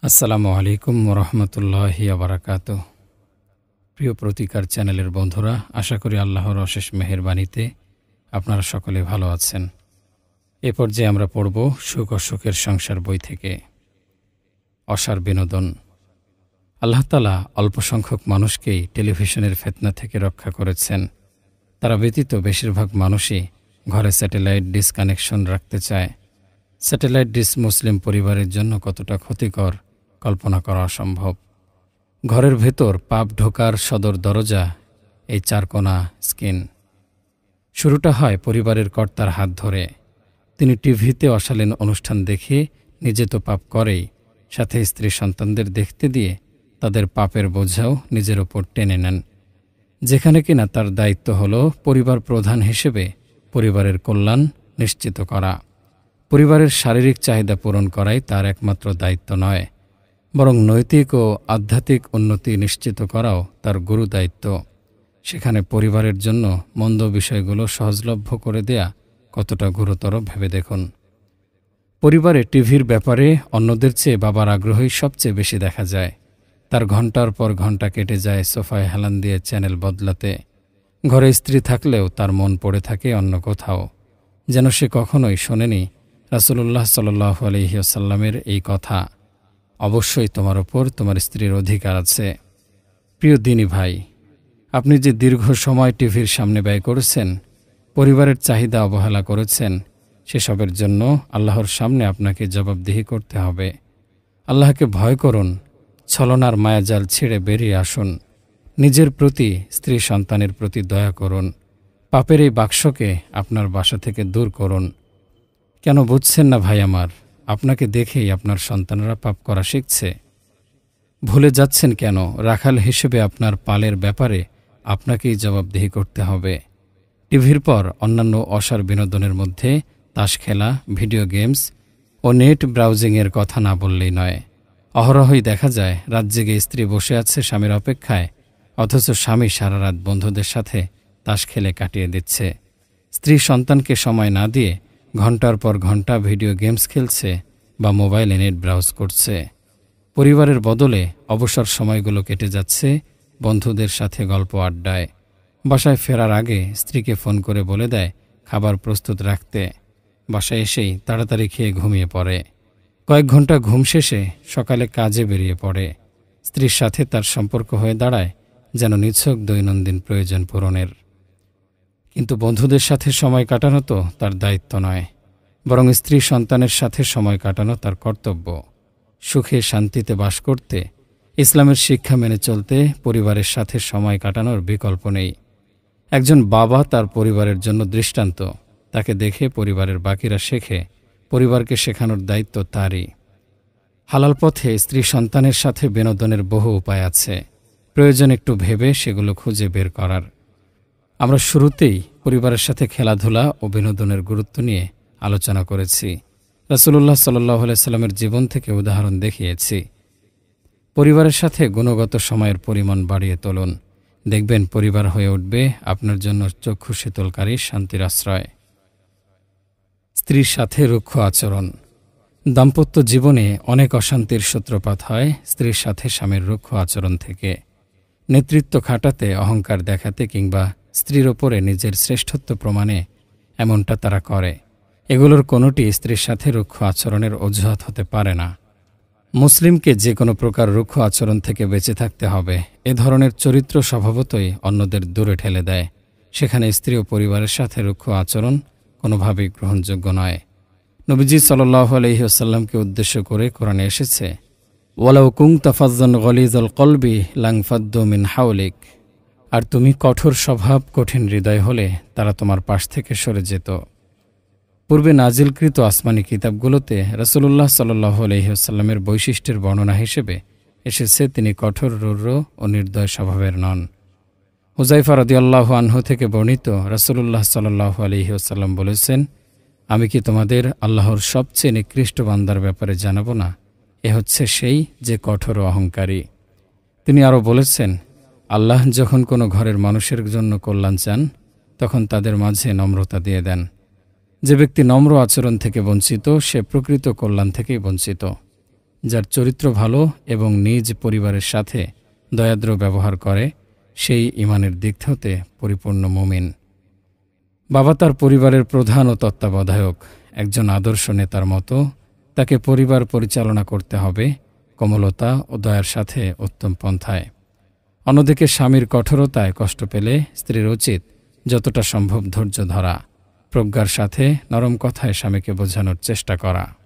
আসসালামু আলাইকুম ওরহমতুল্লাহি আবরাকাতুহ। প্রিয় প্রতিকার চ্যানেলের বন্ধুরা, আশা করি আল্লাহর অশেষ মেহেরবানিতে আপনারা সকলে ভালো আছেন। এ পর্যায়ে আমরা পড়ব সুখ ও সুখের সংসার বই থেকে অসার বিনোদন। আল্লাহ তাআলা অল্প সংখ্যক মানুষকেই টেলিভিশনের ফিতনা থেকে রক্ষা করেছেন। তারা ব্যতীত বেশিরভাগ মানুষই ঘরে স্যাটেলাইট ডিশ কানেকশন রাখতে চায়। স্যাটেলাইট ডিশ মুসলিম পরিবারের জন্য কতটা ক্ষতিকর কল্পনা করা অসম্ভব। ঘরের ভেতর পাপ ঢোকার সদর দরজা এই চারকোনা স্ক্রিন। শুরুটা হয় পরিবারের কর্তার হাত ধরে। তিনি টিভিতে অশালীন অনুষ্ঠান দেখে নিজে তো পাপ করেই, সাথে স্ত্রী সন্তানদের দেখতে দিয়ে তাদের পাপের বোঝাও নিজের ওপর টেনে নেন। যেখানে কিনা তার দায়িত্ব হল পরিবার প্রধান হিসেবে পরিবারের কল্যাণ নিশ্চিত করা। পরিবারের শারীরিক চাহিদা পূরণ করাই তার একমাত্র দায়িত্ব নয়, বরং নৈতিক ও আধ্যাত্মিক উন্নতি নিশ্চিত করাও তার গুরু দায়িত্ব। সেখানে পরিবারের জন্য মন্দ বিষয়গুলো সহজলভ্য করে দেয়া কতটা গুরুতর ভেবে দেখুন। পরিবারে টিভির ব্যাপারে অন্যদের চেয়ে বাবার আগ্রহই সবচেয়ে বেশি দেখা যায়। তার ঘণ্টার পর ঘণ্টা কেটে যায় সোফায় হেলান দিয়ে চ্যানেল বদলাতে। ঘরে স্ত্রী থাকলেও তার মন পড়ে থাকে অন্য কোথাও, যেন সে কখনোই শোনেনি রাসূলুল্লাহ সাল্লাল্লাহু আলাইহি ওয়াসাল্লামের এই কথা, অবশ্যই তোমার ওপর তোমার স্ত্রীর অধিকার আছে। প্রিয় দিনী ভাই, আপনি যে দীর্ঘ সময় টিভির সামনে ব্যয় করেছেন, পরিবারের চাহিদা অবহেলা করেছেন, সেসবের জন্য আল্লাহর সামনে আপনাকে জবাবদিহি করতে হবে। আল্লাহকে ভয় করুন, ছলনার মায়াজাল ছেড়ে বেরিয়ে আসুন। নিজের প্রতি, স্ত্রী সন্তানের প্রতি দয়া করুন। পাপের এই বাক্সকে আপনার বাসা থেকে দূর করুন। কেন বুঝছেন না ভাই আমার? আপনাকে দেখেই আপনার সন্তানরা পাপ করা শিখছে। ভুলে যাচ্ছেন কেন? রাখাল হিসেবে আপনার পালের ব্যাপারে আপনাকেই জবাবদিহি করতে হবে। টিভির পর অন্যান্য অসার বিনোদনের মধ্যে তাস খেলা, ভিডিও গেমস ও নেট ব্রাউজিংয়ের কথা না বললেই নয়। অহরহই দেখা যায় রাত জেগে স্ত্রী বসে আছে স্বামীর অপেক্ষায়, অথচ স্বামী সারা রাত বন্ধুদের সাথে তাস খেলে কাটিয়ে দিচ্ছে। স্ত্রী সন্তানকে সময় না দিয়ে ঘণ্টার পর ঘণ্টা ভিডিও গেমস খেলছে বা মোবাইলে নেট ব্রাউজ করছে। পরিবারের বদলে অবসর সময়গুলো কেটে যাচ্ছে বন্ধুদের সাথে গল্প আড্ডায়। বাসায় ফেরার আগে স্ত্রীকে ফোন করে বলে দেয় খাবার প্রস্তুত রাখতে। বাসায় এসেই তাড়াতাড়ি খেয়ে ঘুমিয়ে পড়ে। কয়েক ঘন্টা ঘুম শেষে সকালে কাজে বেরিয়ে পড়ে। স্ত্রীর সাথে তার সম্পর্ক হয়ে দাঁড়ায় যেন নিছক দৈনন্দিন প্রয়োজন পূরণের। কিন্তু বন্ধুদের সাথে সময় কাটানো তো তার দায়িত্ব নয়, বরং স্ত্রী সন্তানের সাথে সময় কাটানো তার কর্তব্য। সুখে শান্তিতে বাস করতে, ইসলামের শিক্ষা মেনে চলতে পরিবারের সাথে সময় কাটানোর বিকল্প নেই। একজন বাবা তার পরিবারের জন্য দৃষ্টান্ত। তাকে দেখে পরিবারের বাকিরা শেখে। পরিবারকে শেখানোর দায়িত্ব তারই। হালাল পথে স্ত্রী সন্তানের সাথে বিনোদনের বহু উপায় আছে, প্রয়োজন একটু ভেবে সেগুলো খুঁজে বের করার। আমরা শুরুতেই পরিবারের সাথে খেলাধুলা ও বিনোদনের গুরুত্ব নিয়ে আলোচনা করেছি। রাসূলুল্লাহ সাল্লাল্লাহু আলাইহি সাল্লামের জীবন থেকে উদাহরণ দেখিয়েছি। পরিবারের সাথে গুণগত সময়ের পরিমাণ বাড়িয়ে তুলুন। দেখবেন পরিবার হয়ে উঠবে আপনার জন্য চক্ষু শীতলকারী শান্তির আশ্রয়। স্ত্রীর সাথে রুক্ষ আচরণ। দাম্পত্য জীবনে অনেক অশান্তির সূত্রপাত হয় স্ত্রীর সাথে স্বামীর রুক্ষ আচরণ থেকে। নেতৃত্ব খাটাতে, অহংকার দেখাতে কিংবা স্ত্রীর ওপরে নিজের শ্রেষ্ঠত্ব প্রমাণে এমনটা তারা করে। এগুলোর কোনোটি স্ত্রীর সাথে রুক্ষ আচরণের অজুহাত হতে পারে না। মুসলিমকে যে কোনো প্রকার রুক্ষ আচরণ থেকে বেঁচে থাকতে হবে। এ ধরনের চরিত্র স্বভাবতই অন্যদের দূরে ঠেলে দেয়। সেখানে স্ত্রী ও পরিবারের সাথে রুক্ষ আচরণ কোনোভাবেই গ্রহণযোগ্য নয়। নবীজি সাল্লাল্লাহু আলাইহি ওয়াসাল্লামকে উদ্দেশ্য করে কোরআনে এসেছে, ওয়ালাউ কুনতা ফাজ্জান গলিজাল কলবি লানফাদ্দু মিন হাওলিক। আর তুমি কঠোর স্বভাব, কঠিন হৃদয় হলে তারা তোমার পাশ থেকে সরে যেত। পূর্বে নাজিলকৃত আসমানি কিতাবগুলোতে রাসূলুল্লাহ সাল্লাল্লাহু আলাইহি ওয়াসাল্লামের বৈশিষ্ট্যের বর্ণনা হিসেবে এসেছে তিনি কঠোর, রৌদ্র ও নির্দয় স্বভাবের নন। হুযায়ফা রাদিয়াল্লাহু আনহু থেকে বর্ণিত, রাসূলুল্লাহ সাল্লাল্লাহু আলাইহি ওয়াসাল্লাম বলেছেন, আমি কি তোমাদের আল্লাহর সবচেয়ে নিকৃষ্ট বান্দার ব্যাপারে জানাবো না? এ হচ্ছে সেই যে কঠোর ও অহংকারী। তিনি আরও বলেছেন, আল্লাহ যখন কোনো ঘরের মানুষের জন্য কল্যাণ চান, তখন তাদের মাঝে নম্রতা দিয়ে দেন। যে ব্যক্তি নম্র আচরণ থেকে বঞ্চিত, সে প্রকৃত কল্যাণ থেকেই বঞ্চিত। যার চরিত্র ভালো এবং নিজ পরিবারের সাথে দয়াদ্র ব্যবহার করে, সেই ঈমানের দিক হতে পরিপূর্ণ মুমিন। বাবা তার পরিবারের প্রধান ও তত্ত্বাবধায়ক। একজন আদর্শ নেতার মতো তাকে পরিবার পরিচালনা করতে হবে কোমলতা ও দয়ার সাথে উত্তম পন্থায়। অন্যদিকে স্বামীর কঠোরতায় কষ্ট পেলে স্ত্রীর উচিত যতটা সম্ভব ধৈর্য ধরা, প্রজ্ঞার সাথে নরম কথায় স্বামীকে বোঝানোর চেষ্টা করা।